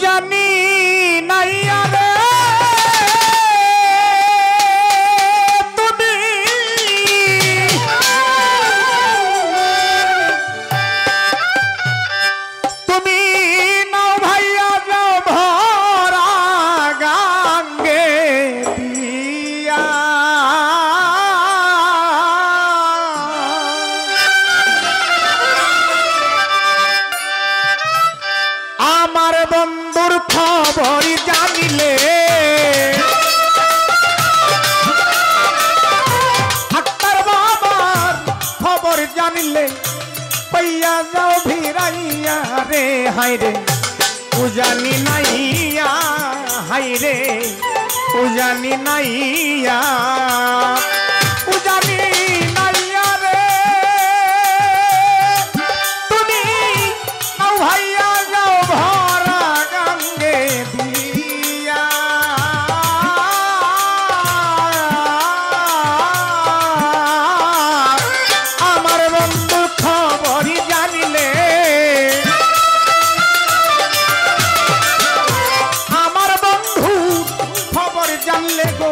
উজানি নাইয়া রে তুমি তুমি নাও ভাইয়া যাও ভরা গাঙ্গে দিয়া আমার বন্ধুর খবর জানিলে আক্তার বাবার খবর জানিলে পাইয়া যাও ভিড়াইয়া রে হাই রে উজানি নাইয়া হাই রে উজানি নাইয়া উজানি নাইয়া রে তুমি নাও ভাইয়া যাও ভরা গঙ্গে দিয়া আমার বন্ধু খবরই জানিলে আমার বন্ধু খবর জানলে গো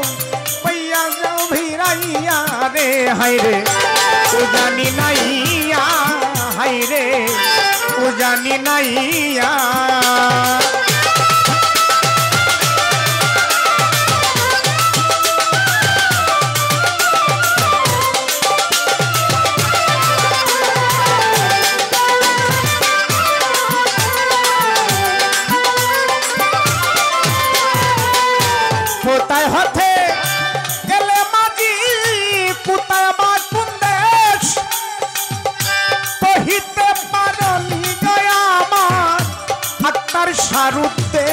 পাইয়া যাও ভিড়াইয়া রে হাই রে উজানি নাইয়া হাই রে উজানি নাইয়া কোথায় হতে গেলে মাঝি কোথায় বা কোন দেশ কহিতে পারি গয়া আমার আত্মার সারুতে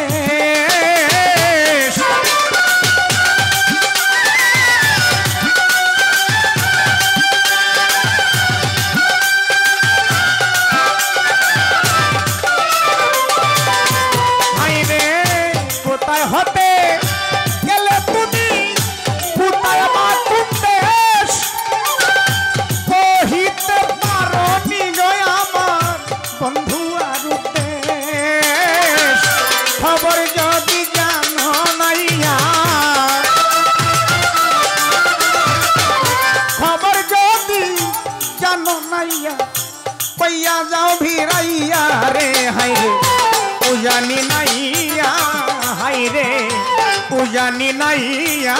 কোথায় হতে গেলে তুমি কোথায় আমার কোন দেশ কহিতে পারো নিগয় আমার বন্ধু আর দেশ খবর যদি জানো নাইয়া খবর যদি জানো নাইয়া পাইয়া যাও ভিড়াইয়া রে হাই রে উজানি নাইয়া হাই রে উজানি নাইয়া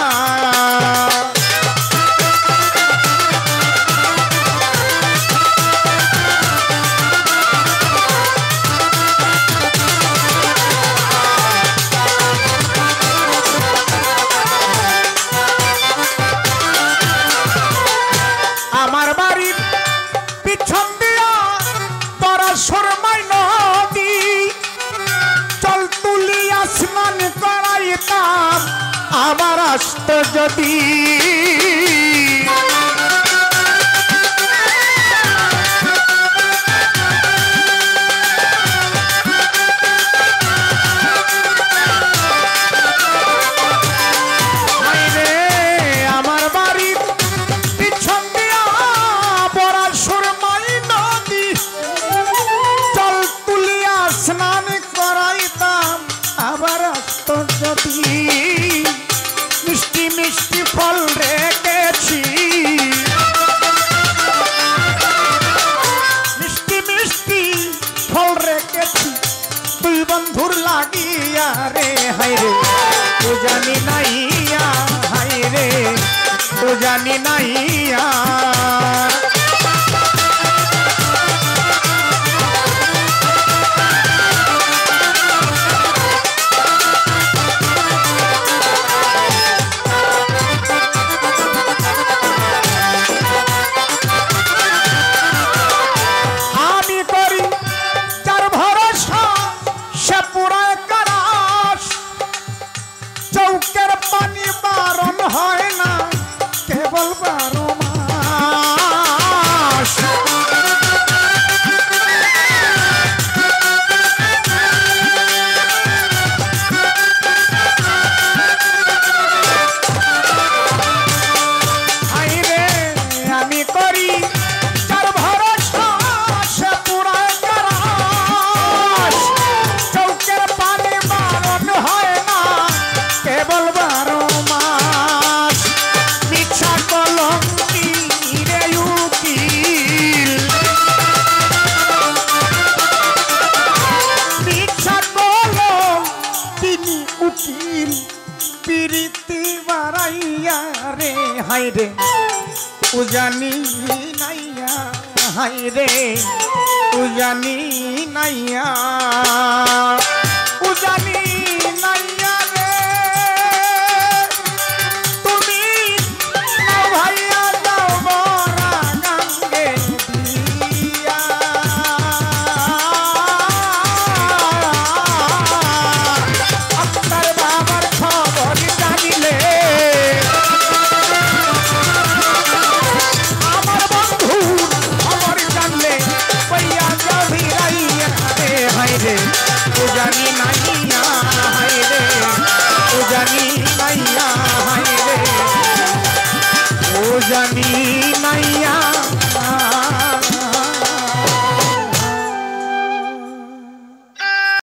আমার বাড়ির পিছন দিয়া তোরা সুরমাই নদী চল তুলিয়া স্নান করাইতাম আবার আসত যদি আমার বাড়ির পিছন দিয়া বড়া সুরমাই নদী চল তুলিয়া স্নান করাইতাম আবার আসত যদি মিষ্টি মিষ্টি ফল রেখেছি মিষ্টি মিষ্টি ফল রেখেছি তুই বন্ধুর লাগিয়া রে হাই রে উজানি নাইয়া হাই রে উজানি নাইয়া আমি করি যার ভরসা সে পুরায় কারাস চৌকের পানি বারণ হয় না কেবল 12 মাস হাই রে উজানি নাইয়া হাই রে উজানি নাইয়া উজানি নাইয়া রে তুমি ভাইয়া যাও মোরা গঙ্গে দিয়া আপনার বাবার খবর জানিলে আমার বন্ধু খবর জানলে পাইয়া যাবি রাইয়া রে হাই রে উজানি নাইয়া হাই রে উজানি নাইয়া হাই রে উজানি নাইয়া